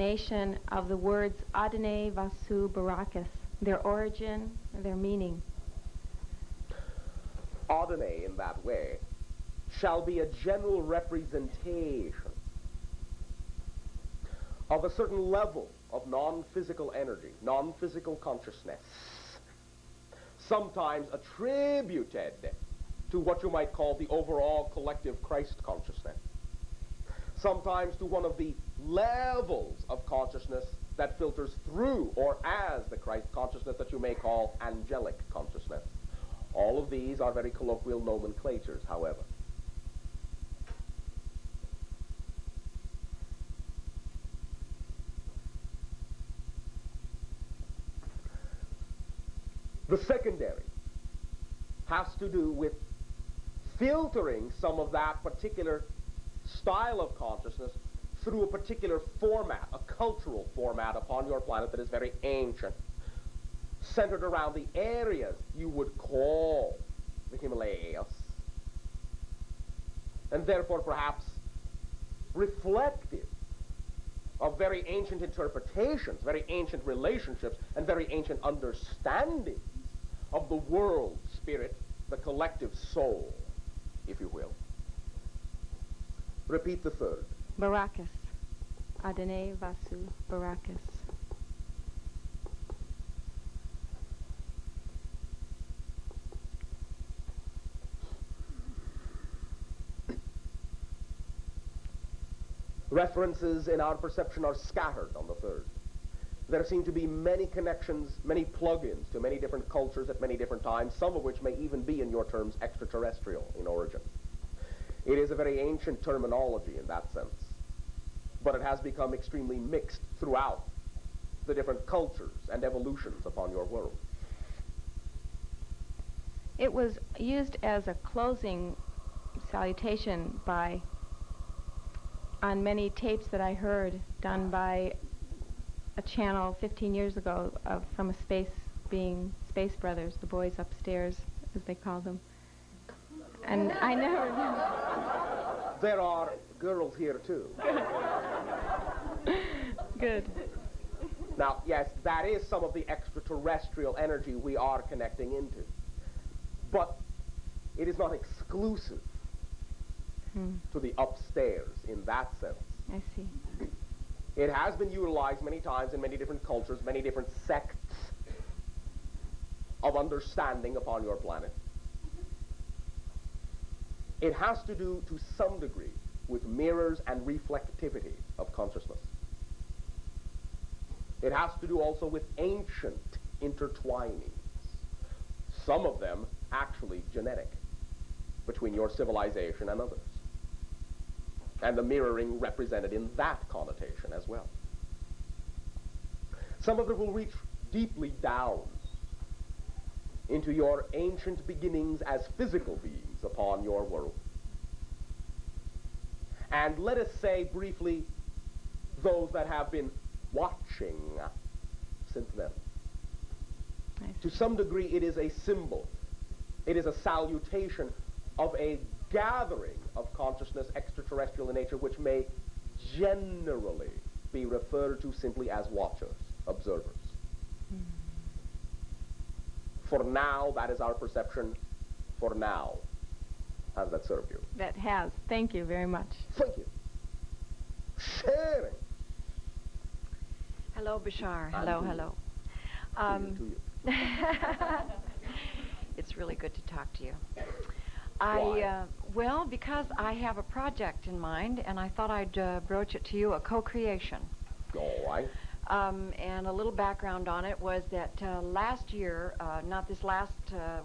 Nation of the words Adonai, Vasu, Barakus, their origin, their meaning. Adonai, in that way, shall be a general representation of a certain level of non-physical energy, non-physical consciousness, sometimes attributed to what you might call the overall collective Christ consciousness, sometimes to one of the levels of consciousness that filters through or as the Christ consciousness that you may call angelic consciousness. All of these are very colloquial nomenclatures, however. The secondary has to do with filtering some of that particular style of consciousness through a particular format, a cultural format upon your planet that is very ancient, centered around the areas you would call the Himalayas, and therefore perhaps reflective of very ancient interpretations, very ancient relationships, and very ancient understandings of the world spirit, the collective soul, if you will. Repeat the third. Barakus. Adonai, Vasu, Barakus. References in our perception are scattered on the third. There seem to be many connections, many plug-ins to many different cultures at many different times, some of which may even be, in your terms, extraterrestrial in origin. It is a very ancient terminology in that sense, but it has become extremely mixed throughout the different cultures and evolutions upon your world. It was used as a closing salutation on many tapes that I heard done by a channel 15 years ago from a space brothers, the boys upstairs, as they call them. And I never knew. There are girls here too. Good. Now, yes, that is some of the extraterrestrial energy we are connecting into. But it is not exclusive to the upstairs in that sense. I see. It has been utilized many times in many different cultures, many different sects of understanding upon your planet. It has to do, to some degree, with mirrors and reflectivity of consciousness. It has to do also with ancient intertwinings, some of them actually genetic, between your civilization and others, and the mirroring represented in that connotation as well. Some of it will reach deeply down into your ancient beginnings as physical beings upon your world. And let us say briefly, those that have been watching since then. To some degree, it is a symbol. It is a salutation of a gathering of consciousness, extraterrestrial in nature, which may generally be referred to simply as watchers, observers. For now, that is our perception. For now. How does that serve you? That has. Thank you very much. Thank you. Sharing. Hello, Bashar. Hello, hello. To you. It's really good to talk to you. Why? Well, because I have a project in mind, and I thought I'd broach it to you, a co-creation. All right. And a little background on it was that last year, not this last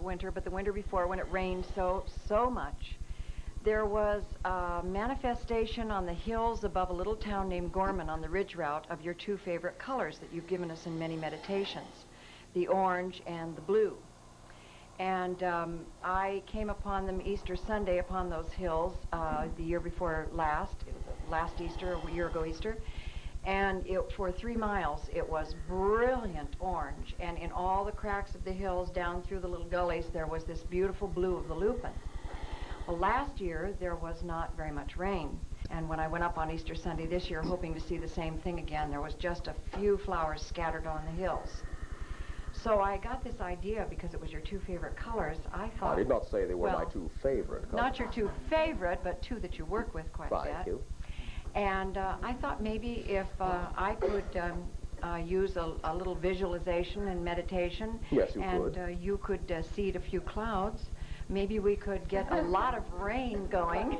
winter, but the winter before, when it rained so much, there was a manifestation on the hills above a little town named Gorman on the ridge route of your two favorite colors that you've given us in many meditations, the orange and the blue. And I came upon them Easter Sunday upon those hills the year before last Easter, a year ago Easter. And for 3 miles, it was brilliant orange. And in all the cracks of the hills, down through the little gullies, there was this beautiful blue of the lupin. Well, last year, there was not very much rain. And when I went up on Easter Sunday this year, hoping to see the same thing again, there was just a few flowers scattered on the hills. So I got this idea, because it was your two favorite colors, I thought... I did not say they were my well, two favorite colors. Not your two favorite, but two that you work with quite a bit. Thank you. And I thought maybe if I could use a little visualization and meditation. Yes, you and, could. And you could seed a few clouds. Maybe we could get a lot of rain going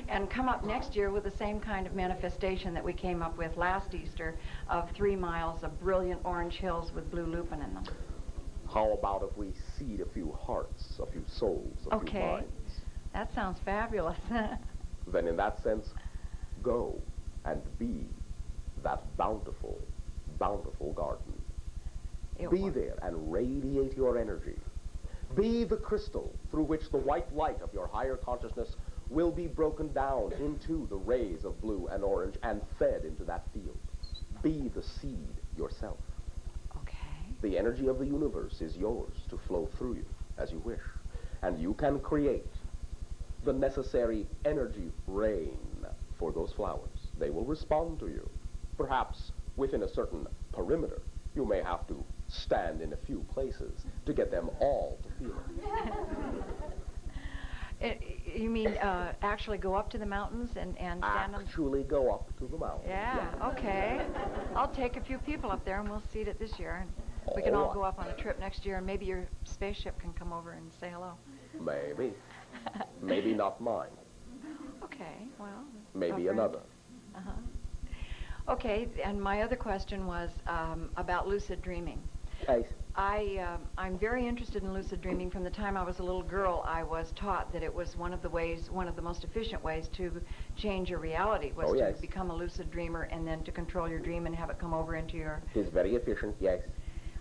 and come up next year with the same kind of manifestation that we came up with last Easter of 3 miles of brilliant orange hills with blue lupin in them. How about if we seed a few hearts, a few souls, a few minds? That sounds fabulous. Then in that sense, go and be that bountiful, bountiful garden. Be there and radiate your energy. Be the crystal through which the white light of your higher consciousness will be broken down into the rays of blue and orange and fed into that field. Be the seed yourself. Okay. The energy of the universe is yours to flow through you as you wish. And you can create the necessary energy rain for those flowers. They will respond to you. Perhaps within a certain perimeter, you may have to stand in a few places to get them all to feel it. You mean actually go up to the mountains and stand on... Actually go up to the mountains. Yeah, okay. I'll take a few people up there and we'll seed it this year. And we can all go up on a trip next year and maybe your spaceship can come over and say hello. Maybe. Maybe not mine. Okay, well... Maybe another. Uh-huh. Okay, and my other question was about lucid dreaming. Yes. I'm very interested in lucid dreaming. From the time I was a little girl, I was taught that it was one of the most efficient ways to change your reality, was to become a lucid dreamer and then to control your dream and have it come over into your... It is very efficient, yes.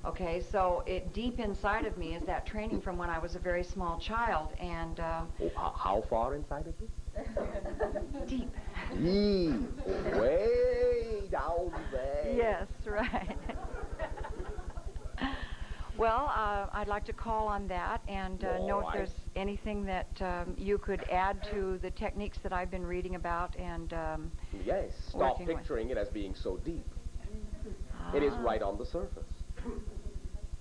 Okay, so deep inside of me is that training from when I was a very small child, and... how far inside of you? Deep. Deep. Way down there. Yes, right. Well, I'd like to call on that and know if there's anything that you could add to the techniques that I've been reading about and yes, stop picturing it as being so deep. It is right on the surface.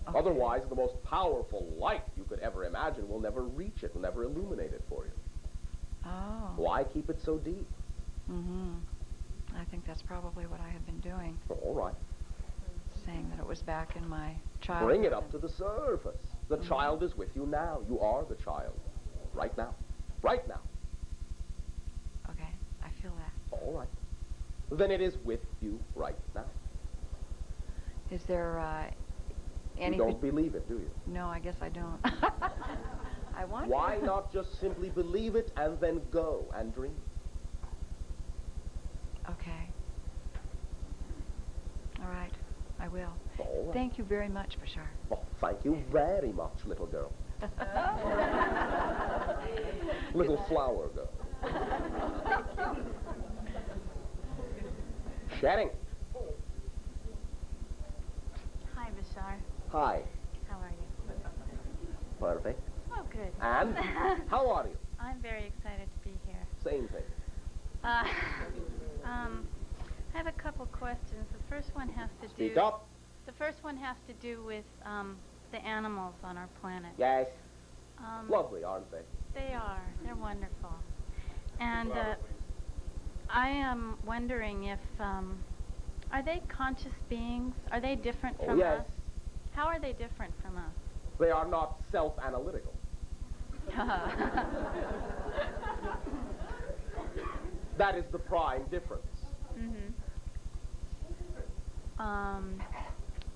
Okay. Otherwise, the most powerful light you could ever imagine will never reach it, will never illuminate it for you. Oh. Why keep it so deep? Mm-hmm. I think that's probably what I have been doing. All right. Saying that it was back in my childhood. Bring it up to the surface. The child is with you now. You are the child. Right now. Right now. Okay, I feel that. All right. Then it is with you right now. Is there any... You don't believe it, do you? No, I guess I don't. I want Why not just simply believe it and then go and dream? Okay. All right, I will. All right. Thank you very much, Bashar. Oh, thank you very much, little girl. Little flower girl. Shannon. Hi, Bashar. Hi. How are you? Perfect. Oh, good. And how are you? I'm very excited to be here. Same thing. I have a couple questions. The first one has to do... Speak up. The first one has to do with the animals on our planet. Yes. Lovely, aren't they? They are. They're wonderful. And I am wondering if... are they conscious beings? Are they different from us? How are they different from us? They are not self-analytical. That is the prime difference. Mm-hmm.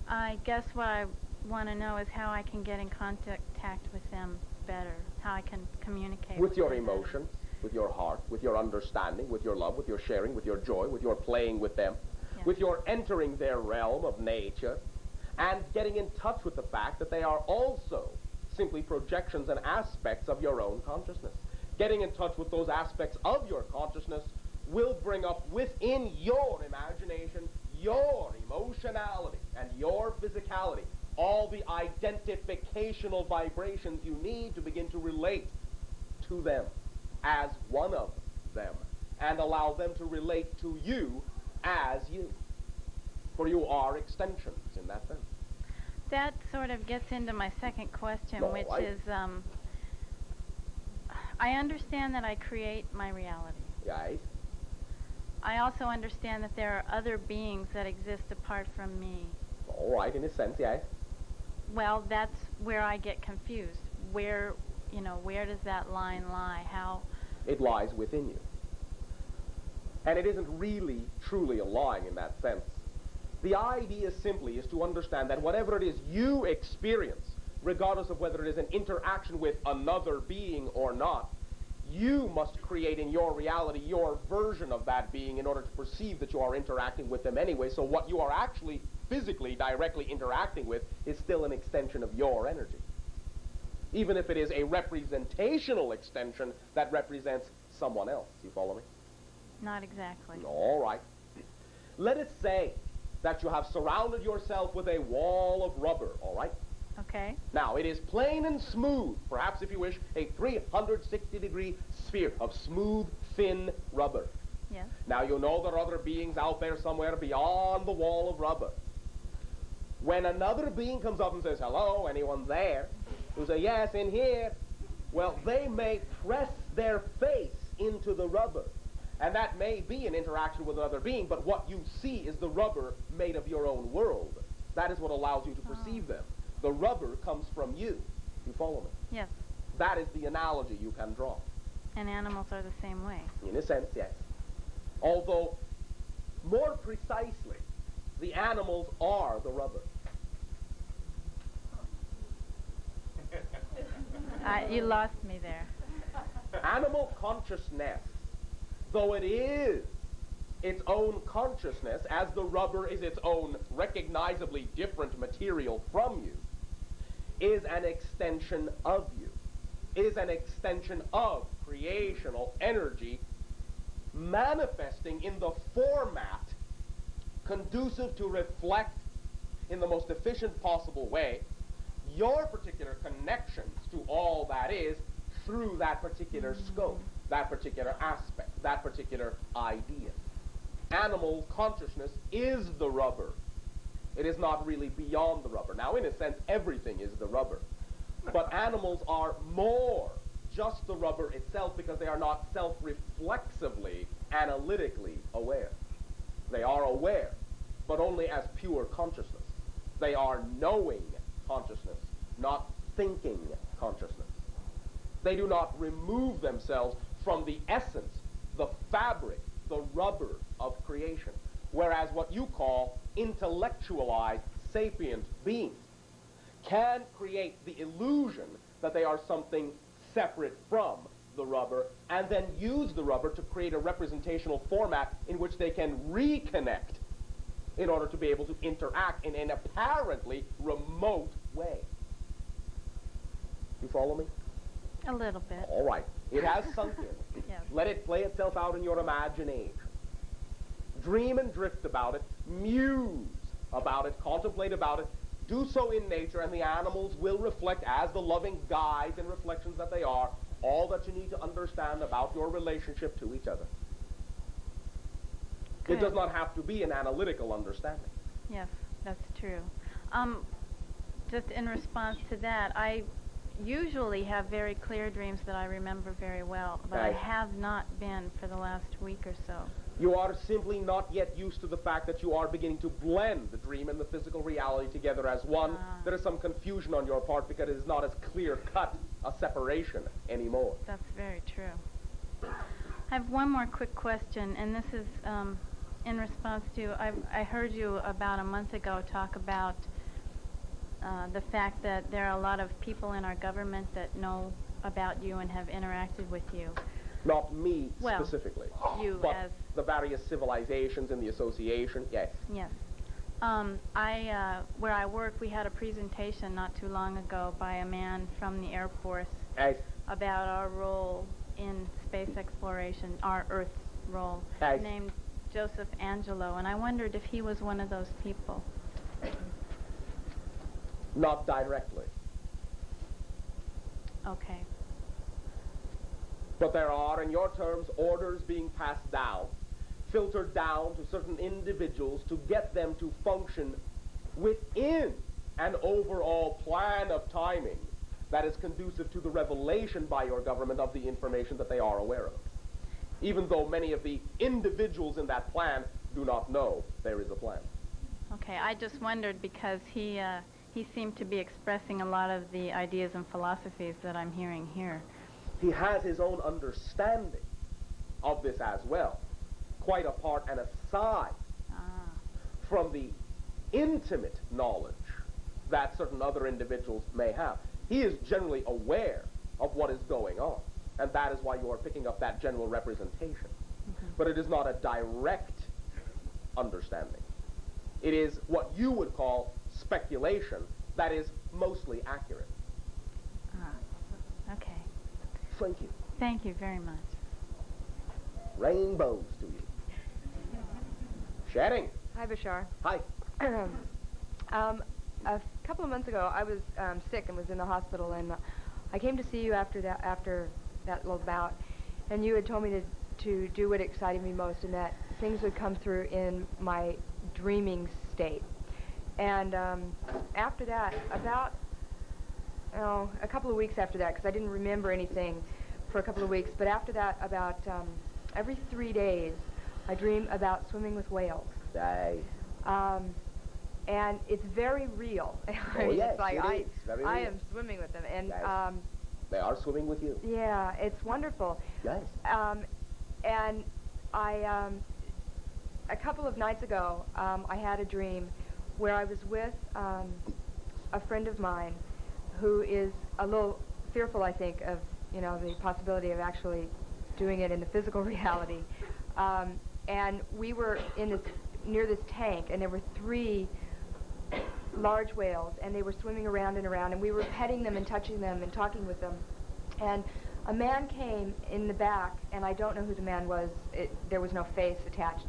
I guess what I want to know is how I can get in contact with them better, how I can communicate with your them emotions, with your heart, with your understanding, with your love, with your sharing, with your joy, with your playing with them, with your entering their realm of nature, and getting in touch with the fact that they are also simply projections and aspects of your own consciousness. Getting in touch with those aspects of your consciousness will bring up within your imagination, your emotionality, and your physicality all the identificational vibrations you need to begin to relate to them as one of them. and allow them to relate to you as you. For you are extensions in that sense. That sort of gets into my second question, No, which is, I understand that I create my reality. Yes. I also understand that there are other beings that exist apart from me. All right, in a sense, yes. Well, that's where I get confused. Where does that line lie? How? It lies within you. And it isn't really, truly a line in that sense. The idea simply is to understand that whatever it is you experience, regardless of whether it is an interaction with another being or not, you must create in your reality your version of that being in order to perceive that you are interacting with them anyway. So what you are actually physically directly interacting with is still an extension of your energy. Even if it is a representational extension that represents someone else. You follow me? Not exactly. All right. Let us say that you have surrounded yourself with a wall of rubber, all right? Okay. Now, it is plain and smooth, perhaps if you wish, a 360-degree sphere of smooth, thin rubber. Yes. Now, you know there are other beings out there somewhere beyond the wall of rubber. When another being comes up and says, hello, anyone there? You say, yes, in here. Well, they may press their face into the rubber. And that may be an interaction with another being, but what you see is the rubber made of your own world. That is what allows you to perceive them. The rubber comes from you. You follow me? Yes. That is the analogy you can draw. And animals are the same way. In a sense, yes. Although, more precisely, the animals are the rubber. You lost me there. Animal consciousness, though it is its own consciousness, as the rubber is its own recognizably different material from you, is an extension of you, is an extension of creational energy manifesting in the format conducive to reflect in the most efficient possible way your particular connections to all that is through that particular scope, that particular aspect, that particular idea. Animal consciousness is the rubber. It is not really beyond the rubber. Now, in a sense, everything is the rubber. But animals are more just the rubber itself because they are not self-reflexively, analytically aware. They are aware, but only as pure consciousness. They are knowing consciousness, not thinking consciousness. They do not remove themselves from the essence, the fabric, the rubber of creation. Whereas what you call intellectualized sapient beings can create the illusion that they are something separate from the rubber and then use the rubber to create a representational format in which they can reconnect in order to be able to interact in an apparently remote way. You follow me? A little bit. All right. It has sunk in. Yes. Let it play itself out in your imagination. Dream and drift about it. Muse about it. Contemplate about it. Do so in nature, and the animals will reflect, as the loving guides and reflections that they are, all that you need to understand about your relationship to each other. Good. It does not have to be an analytical understanding. Yes, that's true. Just in response to that, I usually have very clear dreams that I remember very well, but I have not been for the last week or so. You are simply not yet used to the fact that you are beginning to blend the dream and the physical reality together as one. There is some confusion on your part because it is not as clear-cut a separation anymore. That's very true. I have one more quick question, and this is in response to, I heard you about a month ago talk about the fact that there are a lot of people in our government that know about you and have interacted with you. Not me specifically, you but as the various civilizations in the association, yes. Yes. Where I work, we had a presentation not too long ago by a man from the Air Force about our role in space exploration, our Earth's role, named Joseph Angelo, and I wondered if he was one of those people. Not directly. Okay. But there are, in your terms, orders being passed down, filtered down to certain individuals to get them to function within an overall plan of timing that is conducive to the revelation by your government of the information that they are aware of, even though many of the individuals in that plan do not know there is a plan. Okay, I just wondered because he seemed to be expressing a lot of the ideas and philosophies that I'm hearing here. He has his own understanding of this as well, quite apart and aside from the intimate knowledge that certain other individuals may have. He is generally aware of what is going on, and that is why you are picking up that general representation. Mm-hmm. But it is not a direct understanding. It is what you would call speculation that is mostly accurate. Okay. Thank you. Thank you very much. Rainbows to you. Shedding. Hi, Bashar. Hi. A couple of months ago, I was sick and was in the hospital, and I came to see you after that little bout, and you had told me to do what excited me most, and that things would come through in my dreaming state. And after that, about a couple of weeks after that, because I didn't remember anything for a couple of weeks, but after that, about every 3 days, I dream about swimming with whales. Nice. And it's very real. Oh, yes, it's like it is. Very I real. am swimming with them, and Yes. They are swimming with you. yeah, it's wonderful. Yes. And I, a couple of nights ago, I had a dream where I was with a friend of mine who is a little fearful, I think, of the possibility of actually doing it in the physical reality. And we were near this tank, and there were 3 large whales, and they were swimming around and around, and we were petting them and touching them and talking with them. And a man came in the back, and I don't know who the man was. There was no face attached.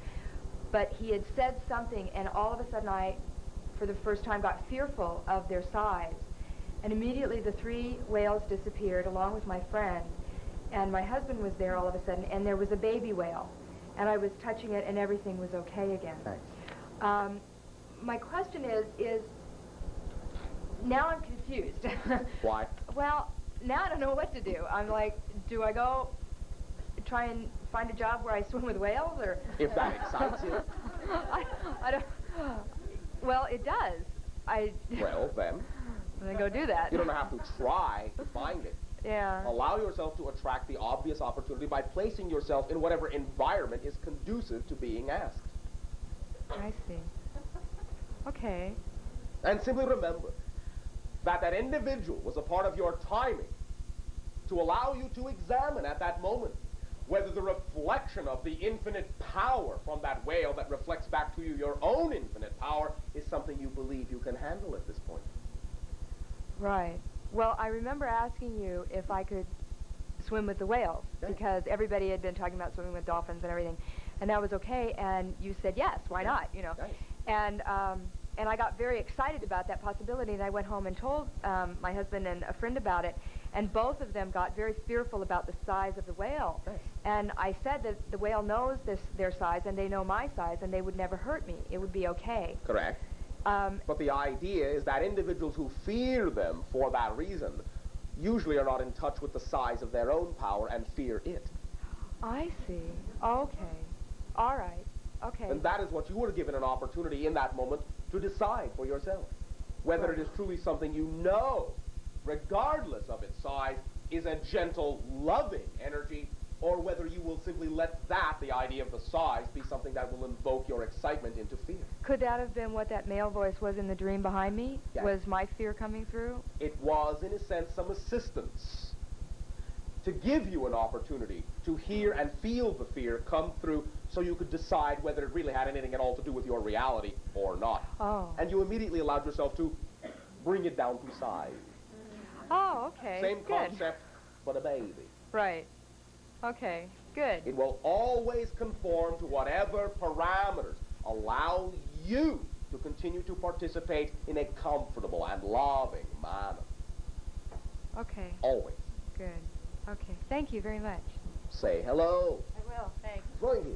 But he had said something, and all of a sudden I, for the first time, got fearful of their size. And immediately the 3 whales disappeared, along with my friend. And my husband was there all of a sudden, and there was a baby whale. And I was touching it, and everything was okay again. Thanks. My question is now I'm confused. Why? Well, now I don't know what to do. I'm like, do I go try and find a job where I swim with whales, or? If that excites you. I don't. Well, it does. Well, then. Then go do that. You don't have to try to find it. Yeah. Allow yourself to attract the obvious opportunity by placing yourself in whatever environment is conducive to being asked. I see. Okay. And simply remember that that individual was a part of your timing to allow you to examine at that moment whether the reflection of the infinite power from that whale that reflects back to you your own infinite power is something you believe you can handle at this point. Right. Well, I remember asking you if I could swim with the whales, Okay. because everybody had been talking about swimming with dolphins and everything, and that was okay, and you said yes, why not, Nice. And I got very excited about that possibility, and I went home and told my husband and a friend about it, and both of them got very fearful about the size of the whale. Nice. And I said that the whale knows their size, and they know my size, and they would never hurt me. It would be okay. Correct. But the idea is that individuals who fear them for that reason usually are not in touch with the size of their own power and fear it. I see. Okay. All right. Okay. And that is what you were given an opportunity in that moment to decide for yourself. Whether it is truly something you know, regardless of its size, is a gentle, loving energy, or whether you will simply let that, the idea of the size, be something that will invoke your excitement into fear. Could that have been what that male voice was in the dream behind me? Yes. Was my fear coming through? It was, in a sense, some assistance to give you an opportunity to hear and feel the fear come through so you could decide whether it really had anything at all to do with your reality or not. Oh. And you immediately allowed yourself to bring it down to size. Oh, okay. Same Good. concept, but a baby. Right. Okay. Good. It will always conform to whatever parameters allow you to continue to participate in a comfortable and loving manner. Okay. Always. Good. Okay. Thank you very much. say hello. I will. Thanks. Going to.